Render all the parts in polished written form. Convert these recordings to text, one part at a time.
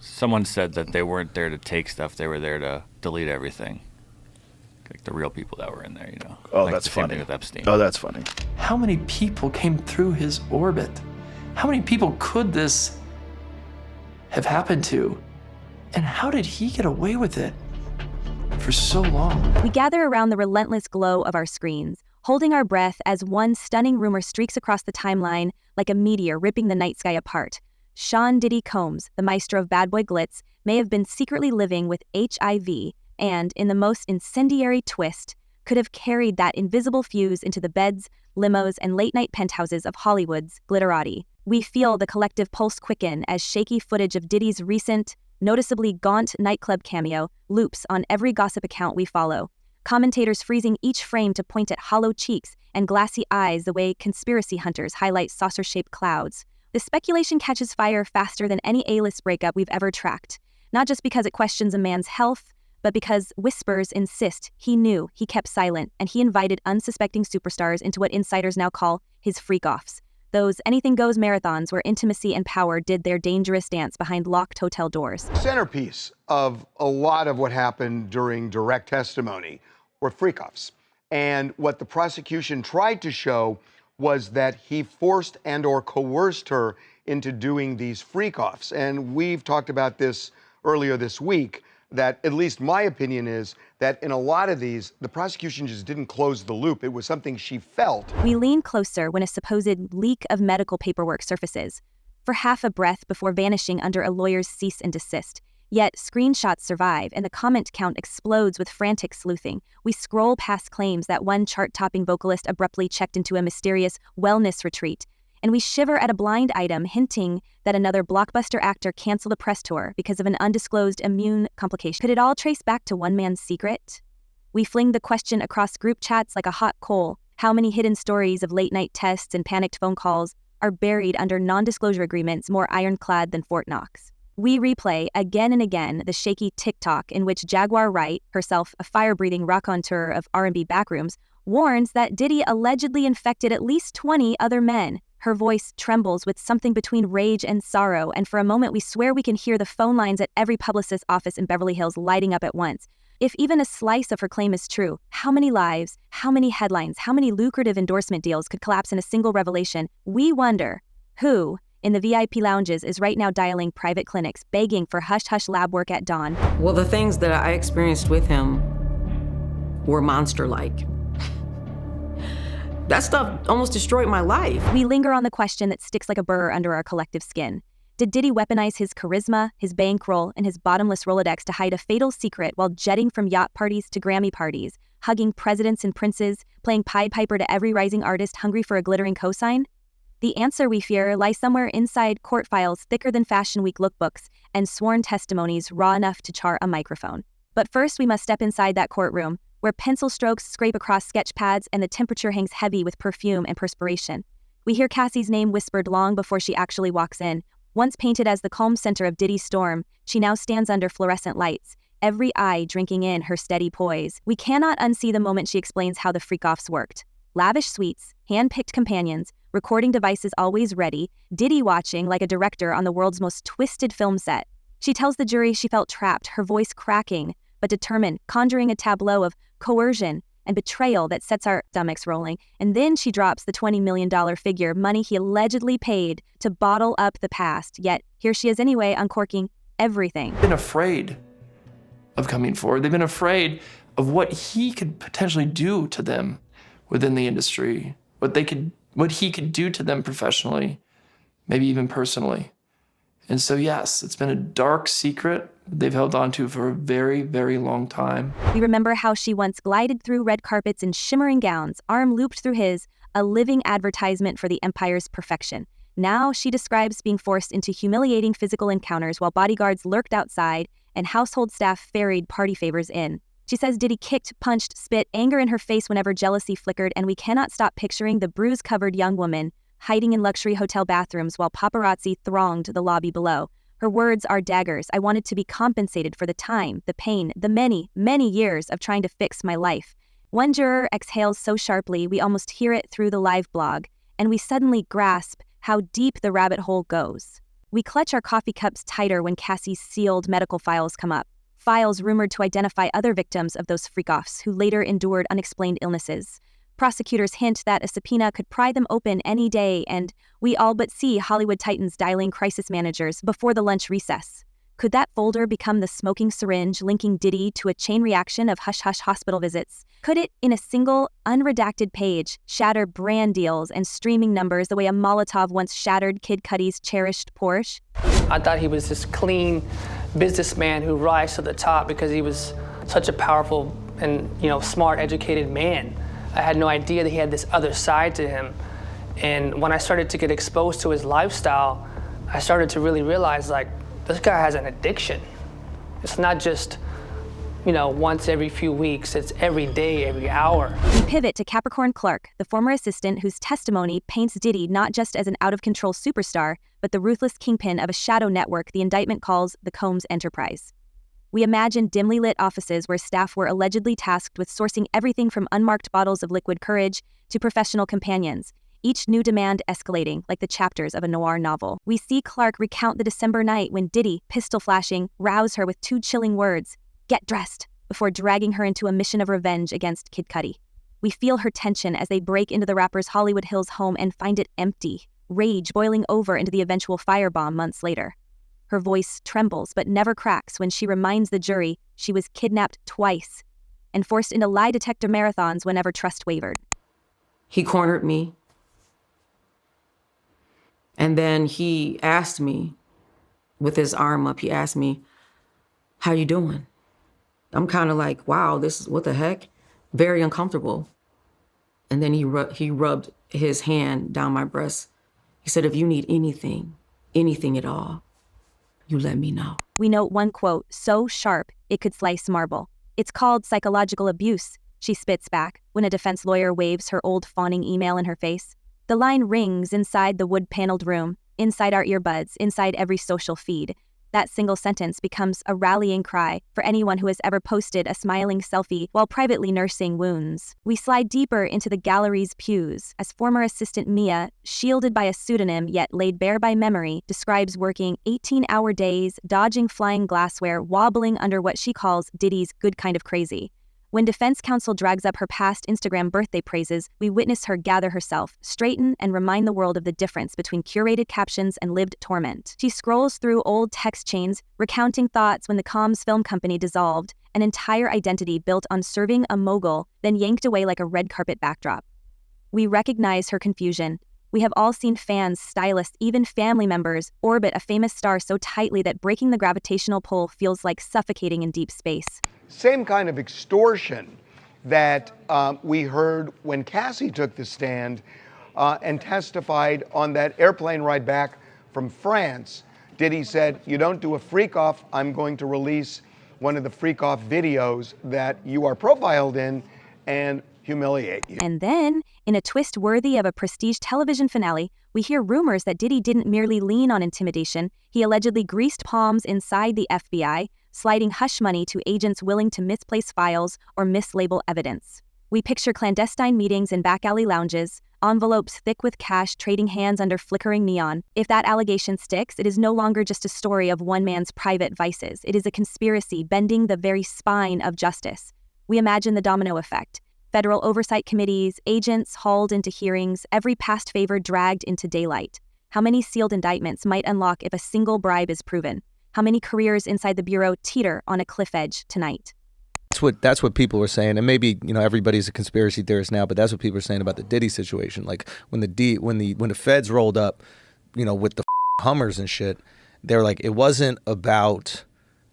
Someone said that they weren't there to take stuff; they were there to delete everything. Like the real people that were in there, Oh, like that's the same funny. thing with Epstein. Oh, that's funny. How many people came through his orbit? How many people could this have happened to? And how did he get away with it for so long? We gather around the relentless glow of our screens, holding our breath as one stunning rumor streaks across the timeline like a meteor ripping the night sky apart. Sean Diddy Combs, the maestro of bad boy glitz, may have been secretly living with HIV and, in the most incendiary twist, could have carried that invisible fuse into the beds, limos, and late-night penthouses of Hollywood's glitterati. We feel the collective pulse quicken as shaky footage of Diddy's recent, noticeably gaunt nightclub cameo loops on every gossip account we follow, commentators freezing each frame to point at hollow cheeks and glassy eyes the way conspiracy hunters highlight saucer-shaped clouds. The speculation catches fire faster than any A-list breakup we've ever tracked, not just because it questions a man's health, but because whispers insist he knew, he kept silent, and he invited unsuspecting superstars into what insiders now call his freakoffs. Those anything-goes marathons where intimacy and power did their dangerous dance behind locked hotel doors. Centerpiece of a lot of what happened during direct testimony were freakoffs. And what the prosecution tried to show was that he forced and or coerced her into doing these freakoffs. And we've talked about this earlier this week, that at least my opinion is that in a lot of these, the prosecution just didn't close the loop. It was something she felt. We lean closer when a supposed leak of medical paperwork surfaces, for half a breath before vanishing under a lawyer's cease and desist. Yet screenshots survive and the comment count explodes with frantic sleuthing. We scroll past claims that one chart-topping vocalist abruptly checked into a mysterious wellness retreat, and we shiver at a blind item hinting that another blockbuster actor canceled a press tour because of an undisclosed immune complication. Could it all trace back to one man's secret? We fling the question across group chats like a hot coal. How many hidden stories of late-night tests and panicked phone calls are buried under non-disclosure agreements more ironclad than Fort Knox? We replay again and again the shaky TikTok in which Jaguar Wright, herself a fire-breathing raconteur of R&B backrooms, warns that Diddy allegedly infected at least 20 other men. Her voice trembles with something between rage and sorrow, and for a moment we swear we can hear the phone lines at every publicist's office in Beverly Hills lighting up at once. If even a slice of her claim is true, how many lives, how many headlines, how many lucrative endorsement deals could collapse in a single revelation? We wonder who, in the VIP lounges, is right now dialing private clinics, begging for hush-hush lab work at dawn. Well, the things that I experienced with him were monster-like. That stuff almost destroyed my life. We linger on the question that sticks like a burr under our collective skin. Did Diddy weaponize his charisma, his bankroll, and his bottomless Rolodex to hide a fatal secret while jetting from yacht parties to Grammy parties, hugging presidents and princes, playing Pied Piper to every rising artist hungry for a glittering cosign? The answer, we fear, lies somewhere inside court files thicker than Fashion Week lookbooks and sworn testimonies raw enough to char a microphone. But first, we must step inside that courtroom, where pencil strokes scrape across sketch pads and the temperature hangs heavy with perfume and perspiration. We hear Cassie's name whispered long before she actually walks in. Once painted as the calm center of Diddy's storm, she now stands under fluorescent lights, every eye drinking in her steady poise. We cannot unsee the moment she explains how the freakoffs worked. Lavish suites, hand-picked companions, recording devices always ready, Diddy watching like a director on the world's most twisted film set. She tells the jury she felt trapped, her voice cracking, but determined, conjuring a tableau of coercion and betrayal that sets our stomachs rolling. And then she drops the $20 million figure, money he allegedly paid to bottle up the past. Yet here she is anyway, uncorking everything. They've been afraid of coming forward. They've been afraid of what he could potentially do to them within the industry, what he could do to them professionally, maybe even personally. And so, yes, it's been a dark secret they've held on to for a very, very long time. We remember how she once glided through red carpets in shimmering gowns, arm looped through his, a living advertisement for the empire's perfection. Now she describes being forced into humiliating physical encounters while bodyguards lurked outside and household staff ferried party favors in. She says Diddy kicked, punched, spit anger in her face whenever jealousy flickered, and we cannot stop picturing the bruise-covered young woman hiding in luxury hotel bathrooms while paparazzi thronged the lobby below. Her words are daggers. I wanted to be compensated for the time, the pain, the many, many years of trying to fix my life. One juror exhales so sharply we almost hear it through the live blog, and we suddenly grasp how deep the rabbit hole goes. We clutch our coffee cups tighter when Cassie's sealed medical files come up. Files rumored to identify other victims of those freakoffs who later endured unexplained illnesses. Prosecutors hint that a subpoena could pry them open any day, and we all but see Hollywood titans dialing crisis managers before the lunch recess. Could that folder become the smoking syringe linking Diddy to a chain reaction of hush-hush hospital visits? Could it, in a single, unredacted page, shatter brand deals and streaming numbers the way a Molotov once shattered Kid Cudi's cherished Porsche? I thought he was this clean businessman who rise to the top because he was such a powerful and, smart, educated man. I had no idea that he had this other side to him. And when I started to get exposed to his lifestyle, I started to really realize, this guy has an addiction. It's not just, once every few weeks, it's every day, every hour. We pivot to Capricorn Clark, the former assistant whose testimony paints Diddy not just as an out-of-control superstar, but the ruthless kingpin of a shadow network the indictment calls the Combs Enterprise. We imagine dimly lit offices where staff were allegedly tasked with sourcing everything from unmarked bottles of liquid courage to professional companions, each new demand escalating like the chapters of a noir novel. We see Clark recount the December night when Diddy, pistol flashing, roused her with 2 chilling words, "Get dressed," before dragging her into a mission of revenge against Kid Cudi. We feel her tension as they break into the rapper's Hollywood Hills home and find it empty, rage boiling over into the eventual firebomb months later. Her voice trembles but never cracks when she reminds the jury she was kidnapped twice and forced into lie detector marathons whenever trust wavered. He cornered me. And then he asked me, with his arm up, he asked me, "How you doing?" I'm kind of like, wow, what the heck? Very uncomfortable. And then he rubbed his hand down my breast. He said, "If you need anything at all, you let me know." We note one quote so sharp it could slice marble. "It's called psychological abuse," she spits back when a defense lawyer waves her old fawning email in her face. The line rings inside the wood-paneled room, inside our earbuds, inside every social feed. That single sentence becomes a rallying cry for anyone who has ever posted a smiling selfie while privately nursing wounds. We slide deeper into the gallery's pews as former assistant Mia, shielded by a pseudonym yet laid bare by memory, describes working 18-hour days, dodging flying glassware, wobbling under what she calls Diddy's good kind of crazy. When defense counsel drags up her past Instagram birthday praises, we witness her gather herself, straighten, and remind the world of the difference between curated captions and lived torment. She scrolls through old text chains, recounting thoughts when the Combs Film Company dissolved, an entire identity built on serving a mogul, then yanked away like a red carpet backdrop. We recognize her confusion. We have all seen fans, stylists, even family members orbit a famous star so tightly that breaking the gravitational pull feels like suffocating in deep space. Same kind of extortion that we heard when Cassie took the stand and testified on that airplane ride back from France. Diddy said, "You don't do a freak-off, I'm going to release one of the freak-off videos that you are profiled in and humiliate you." And then, in a twist worthy of a prestige television finale, we hear rumors that Diddy didn't merely lean on intimidation, he allegedly greased palms inside the FBI, sliding hush money to agents willing to misplace files or mislabel evidence. We picture clandestine meetings in back alley lounges, envelopes thick with cash trading hands under flickering neon. If that allegation sticks, it is no longer just a story of one man's private vices. It is a conspiracy bending the very spine of justice. We imagine the domino effect. Federal oversight committees, agents hauled into hearings, every past favor dragged into daylight. How many sealed indictments might unlock if a single bribe is proven? How many careers inside the bureau teeter on a cliff edge tonight? That's what people were saying, and maybe everybody's a conspiracy theorist now, but that's what people are saying about the Diddy situation. Like when the feds rolled up, with the Hummers and shit, they were like, it wasn't about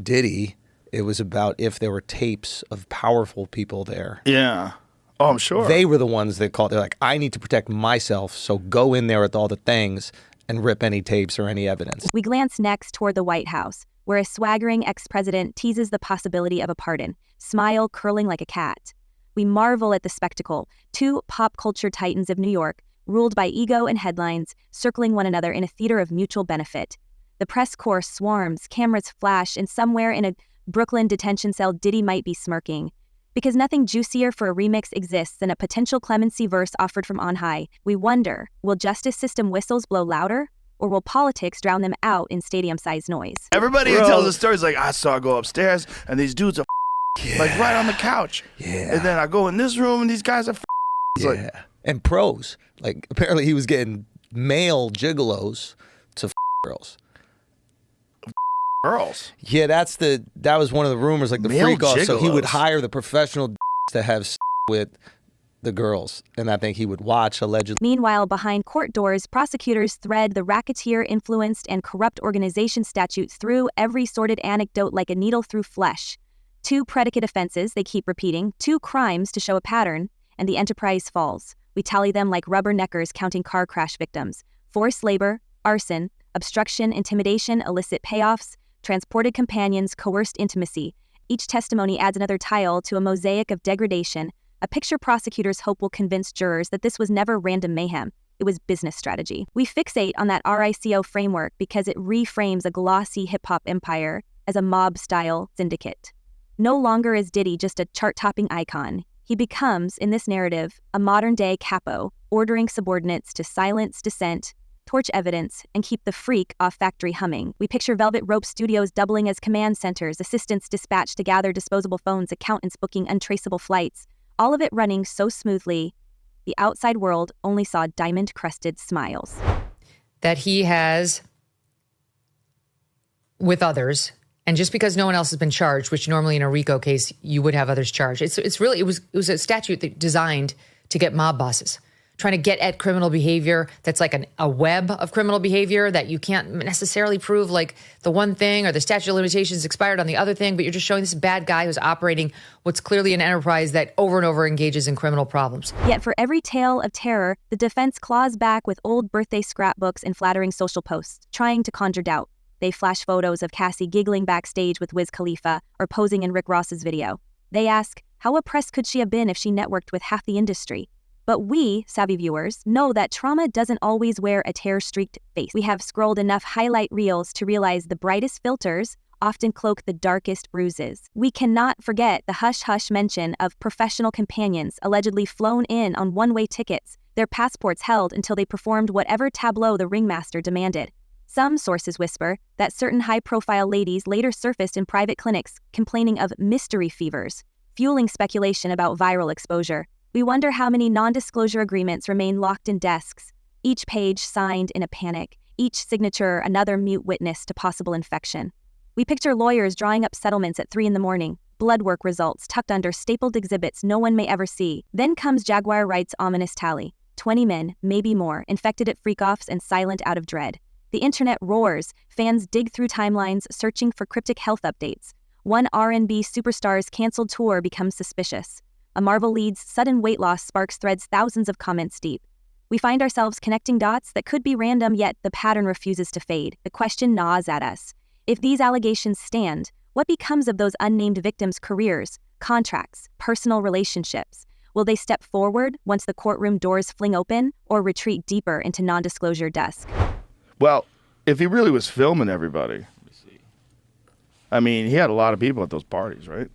Diddy, it was about if there were tapes of powerful people there. Yeah. Oh, I'm sure. They were the ones that called. They're like, I need to protect myself, so go in there with all the things and rip any tapes or any evidence. We glance next toward the White House, where a swaggering ex-president teases the possibility of a pardon, smile curling like a cat. We marvel at the spectacle, 2 pop culture titans of New York, ruled by ego and headlines, circling one another in a theater of mutual benefit. The press corps swarms, cameras flash, and somewhere in a Brooklyn detention cell, Diddy might be smirking. Because nothing juicier for a remix exists than a potential clemency verse offered from on high, we wonder, will justice system whistles blow louder? or will politics drown them out in stadium-sized noise? Everybody who tells the stories like, I saw I go upstairs and these dudes are like right on the couch. Yeah. And then I go in this room and these guys are it's Yeah. like, And pros. Like, apparently he was getting male gigolos to girls. girls. Yeah, that was one of the rumors, like the Male freak off. So he would gigolos. hire the professional to have with the girls, and I think he would watch allegedly. Meanwhile, behind court doors, prosecutors thread the racketeer-influenced and corrupt organization statute through every sordid anecdote like a needle through flesh. 2 predicate offenses they keep repeating, 2 crimes to show a pattern, and the enterprise falls. We tally them like rubberneckers counting car crash victims. Forced labor, arson, obstruction, intimidation, illicit payoffs, transported companions, coerced intimacy. Each testimony adds another tile to a mosaic of degradation, a picture prosecutors hope will convince jurors that this was never random mayhem. It was business strategy. We fixate on that RICO framework because it reframes a glossy hip-hop empire as a mob-style syndicate. No longer is Diddy just a chart-topping icon. He becomes, in this narrative, a modern-day capo, ordering subordinates to silence dissent, torch evidence, and keep the freak off factory humming. We picture Velvet Rope Studios doubling as command centers, assistants dispatched to gather disposable phones, accountants booking untraceable flights, all of it running so smoothly, the outside world only saw diamond-crusted smiles. That he has with others, and just because no one else has been charged, which normally in a RICO case you would have others charged, it was a statute that designed to get mob bosses, trying to get at criminal behavior that's like a web of criminal behavior that you can't necessarily prove like the one thing or the statute of limitations expired on the other thing, but you're just showing this bad guy who's operating what's clearly an enterprise that over and over engages in criminal problems. Yet for every tale of terror, the defense claws back with old birthday scrapbooks and flattering social posts, trying to conjure doubt. They flash photos of Cassie giggling backstage with Wiz Khalifa or posing in Rick Ross's video. They ask, how oppressed could she have been if she networked with half the industry? But we, savvy viewers, know that trauma doesn't always wear a tear-streaked face. We have scrolled enough highlight reels to realize the brightest filters often cloak the darkest bruises. We cannot forget the hush-hush mention of professional companions allegedly flown in on one-way tickets, their passports held until they performed whatever tableau the ringmaster demanded. Some sources whisper that certain high-profile ladies later surfaced in private clinics complaining of mystery fevers, fueling speculation about viral exposure. We wonder how many non-disclosure agreements remain locked in desks, each page signed in a panic, each signature another mute witness to possible infection. We picture lawyers drawing up settlements at 3 a.m, blood work results tucked under stapled exhibits no one may ever see. Then comes Jaguar Wright's ominous tally. 20 men, maybe more, infected at freakoffs and silent out of dread. The internet roars, fans dig through timelines searching for cryptic health updates. One R&B superstar's canceled tour becomes suspicious. A Marvel lead's sudden weight loss sparks threads thousands of comments deep. We find ourselves connecting dots that could be random, yet the pattern refuses to fade. The question gnaws at us. If these allegations stand, what becomes of those unnamed victims' careers, contracts, personal relationships? Will they step forward once the courtroom doors fling open, or retreat deeper into non-disclosure dusk? Well, if he really was filming everybody, I mean, he had a lot of people at those parties, right?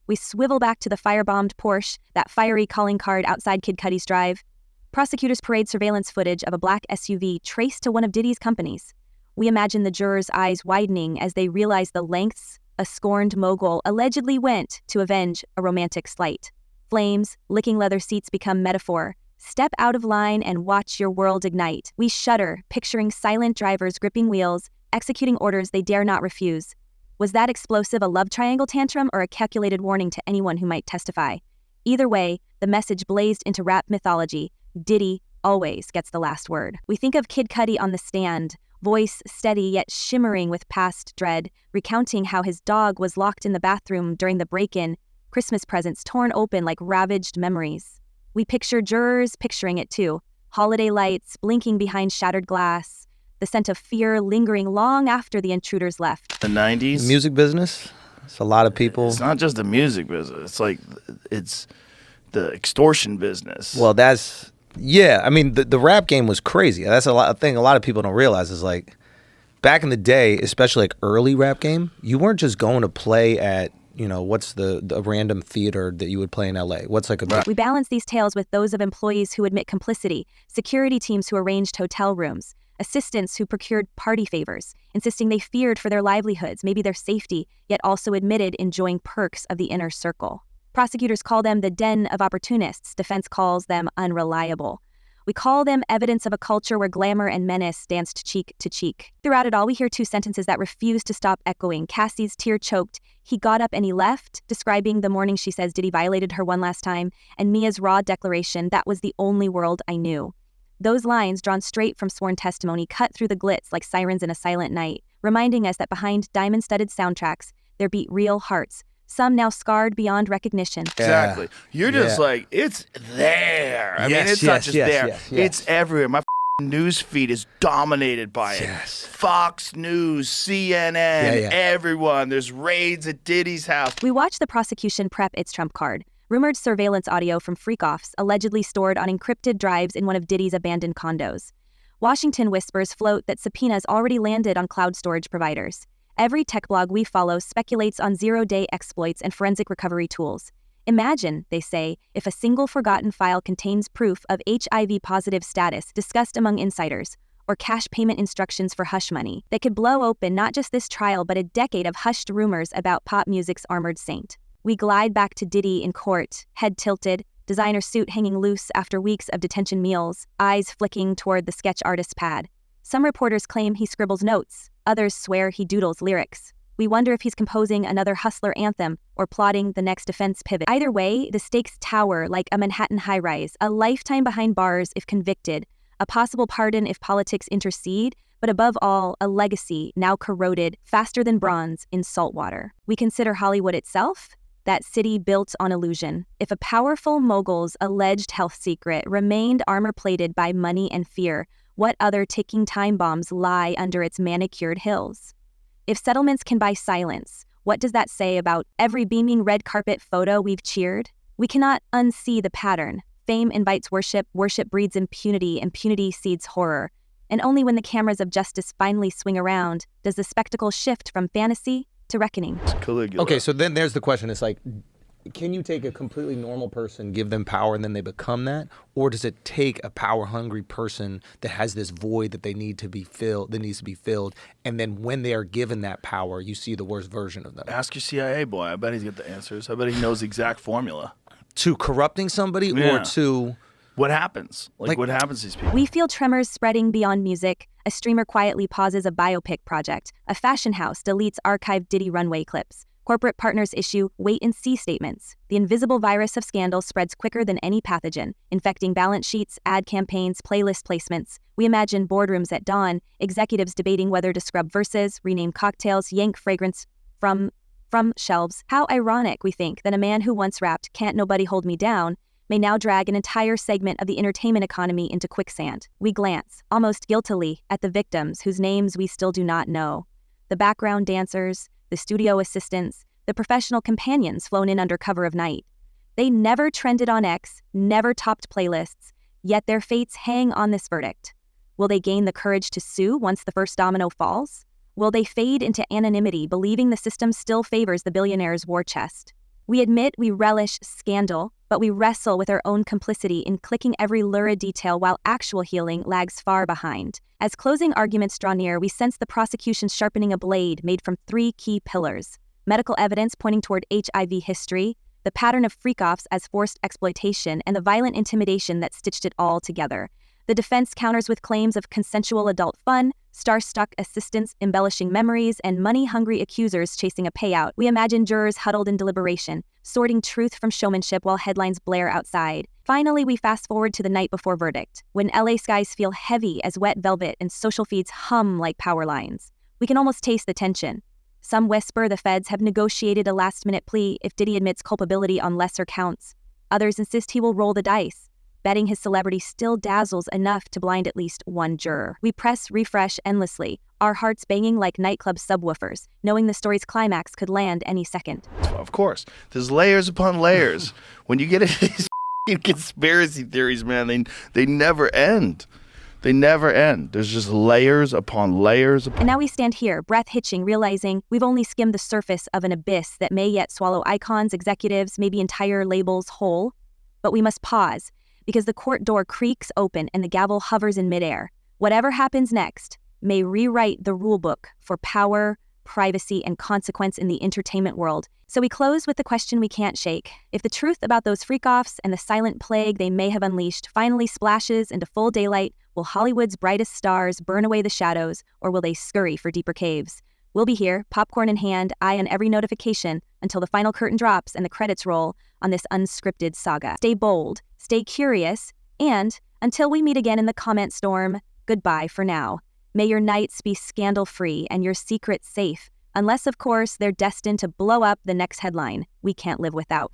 We swivel back to the firebombed Porsche, that fiery calling card outside Kid Cudi's drive. Prosecutors parade surveillance footage of a black SUV traced to one of Diddy's companies. We imagine the jurors' eyes widening as they realize the lengths a scorned mogul allegedly went to avenge a romantic slight. Flames, licking leather seats become metaphor. Step out of line and watch your world ignite. We shudder, picturing silent drivers gripping wheels, executing orders they dare not refuse. Was that explosive a love triangle tantrum or a calculated warning to anyone who might testify? Either way, the message blazed into rap mythology. Diddy always gets the last word. We think of Kid Cudi on the stand, voice steady yet shimmering with past dread, recounting how his dog was locked in the bathroom during the break-in, Christmas presents torn open like ravaged memories. We picture jurors picturing it too. Holiday lights blinking behind shattered glass, the scent of fear lingering long after the intruders left. The 90s. Music business. It's a lot of people. It's not just the music business. It's like, it's the extortion business. Well, yeah. I mean, the rap game was crazy. That's a thing a lot of people don't realize is like, back in the day, especially like early rap game, you weren't just going to play at what's the random theater that you would play in LA? What's like a We balance these tales with those of employees who admit complicity, security teams who arranged hotel rooms, assistants who procured party favors, insisting they feared for their livelihoods, maybe their safety, yet also admitted enjoying perks of the inner circle. Prosecutors call them the den of opportunists. Defense calls them unreliable. We call them evidence of a culture where glamour and menace danced cheek to cheek. Throughout it all, we hear two sentences that refuse to stop echoing. Cassie's tear-choked, "He got up and he left," describing the morning she says Diddy violated her one last time, and Mia's raw declaration, "That was the only world I knew." Those lines, drawn straight from sworn testimony, cut through the glitz like sirens in a silent night, reminding us that behind diamond-studded soundtracks, there beat real hearts, some now scarred beyond recognition. Exactly. You're just like, it's there. I mean, it's not just there. It's everywhere. My news feed is dominated by it. Fox News, CNN, everyone. There's raids at Diddy's house. We watch the prosecution prep its trump card. Rumored surveillance audio from freakoffs allegedly stored on encrypted drives in one of Diddy's abandoned condos. Washington whispers float that subpoenas already landed on cloud storage providers. Every tech blog we follow speculates on zero-day exploits and forensic recovery tools. Imagine, they say, if a single forgotten file contains proof of HIV-positive status discussed among insiders, or cash payment instructions for hush money, that could blow open not just this trial but a decade of hushed rumors about pop music's armored saint. We glide back to Diddy in court, head tilted, designer suit hanging loose after weeks of detention meals, eyes flicking toward the sketch artist's pad. Some reporters claim he scribbles notes, others swear he doodles lyrics. We wonder if he's composing another hustler anthem or plotting the next defense pivot. Either way, the stakes tower like a Manhattan high-rise, a lifetime behind bars if convicted, a possible pardon if politics intercede, but above all, a legacy now corroded, faster than bronze, in salt water. We consider Hollywood itself, that city built on illusion. If a powerful mogul's alleged health secret remained armor-plated by money and fear, what other ticking time bombs lie under its manicured hills? If settlements can buy silence, what does that say about every beaming red carpet photo we've cheered? We cannot unsee the pattern. Fame invites worship, worship breeds impunity, impunity seeds horror. And only when the cameras of justice finally swing around does the spectacle shift from fantasy to reckoning. Caligula. Okay, so then there's the question. It's like, can you take a completely normal person, give them power, and then they become that? Or does it take a power-hungry person that has this void that needs to be filled, and then when they are given that power, you see the worst version of them? Ask your CIA boy. I bet he's got the answers. I bet he knows the exact formula. To corrupting somebody or to... What happens? Like what happens to these people? We feel tremors spreading beyond music. A streamer quietly pauses a biopic project. A fashion house deletes archived Diddy runway clips. Corporate partners issue wait-and-see statements. The invisible virus of scandal spreads quicker than any pathogen, infecting balance sheets, ad campaigns, playlist placements. We imagine boardrooms at dawn, executives debating whether to scrub verses, rename cocktails, yank fragrance from shelves. How ironic, we think, that a man who once rapped, "Can't nobody hold me down," may now drag an entire segment of the entertainment economy into quicksand. We glance, almost guiltily, at the victims whose names we still do not know. The background dancers, the studio assistants, the professional companions flown in under cover of night. They never trended on X, never topped playlists, yet their fates hang on this verdict. Will they gain the courage to sue once the first domino falls? Will they fade into anonymity, believing the system still favors the billionaire's war chest? We admit we relish scandal, but we wrestle with our own complicity in clicking every lurid detail while actual healing lags far behind. As closing arguments draw near, we sense the prosecution sharpening a blade made from three key pillars: medical evidence pointing toward HIV history, the pattern of freakoffs as forced exploitation, and the violent intimidation that stitched it all together. The defense counters with claims of consensual adult fun, star-struck assistants embellishing memories, and money-hungry accusers chasing a payout. We imagine jurors huddled in deliberation, sorting truth from showmanship while headlines blare outside. Finally, we fast-forward to the night before verdict, when LA skies feel heavy as wet velvet and social feeds hum like power lines. We can almost taste the tension. Some whisper the feds have negotiated a last-minute plea if Diddy admits culpability on lesser counts. Others insist he will roll the dice. Betting his celebrity still dazzles enough to blind at least one juror. We press refresh endlessly, our hearts banging like nightclub subwoofers, knowing the story's climax could land any second. Of course. There's layers upon layers. When you get into these conspiracy theories, man, they never end. They never end. There's just layers upon layers. And now we stand here, breath hitching, realizing we've only skimmed the surface of an abyss that may yet swallow icons, executives, maybe entire labels whole. But we must pause, because the court door creaks open and the gavel hovers in midair. Whatever happens next may rewrite the rulebook for power, privacy, and consequence in the entertainment world. So we close with the question we can't shake. If the truth about those freak-offs and the silent plague they may have unleashed finally splashes into full daylight, will Hollywood's brightest stars burn away the shadows, or will they scurry for deeper caves? We'll be here, popcorn in hand, eye on every notification, until the final curtain drops and the credits roll on this unscripted saga. Stay bold, stay curious, and until we meet again in the comment storm, goodbye for now. May your nights be scandal-free and your secrets safe, unless, of course, they're destined to blow up the next headline we can't live without.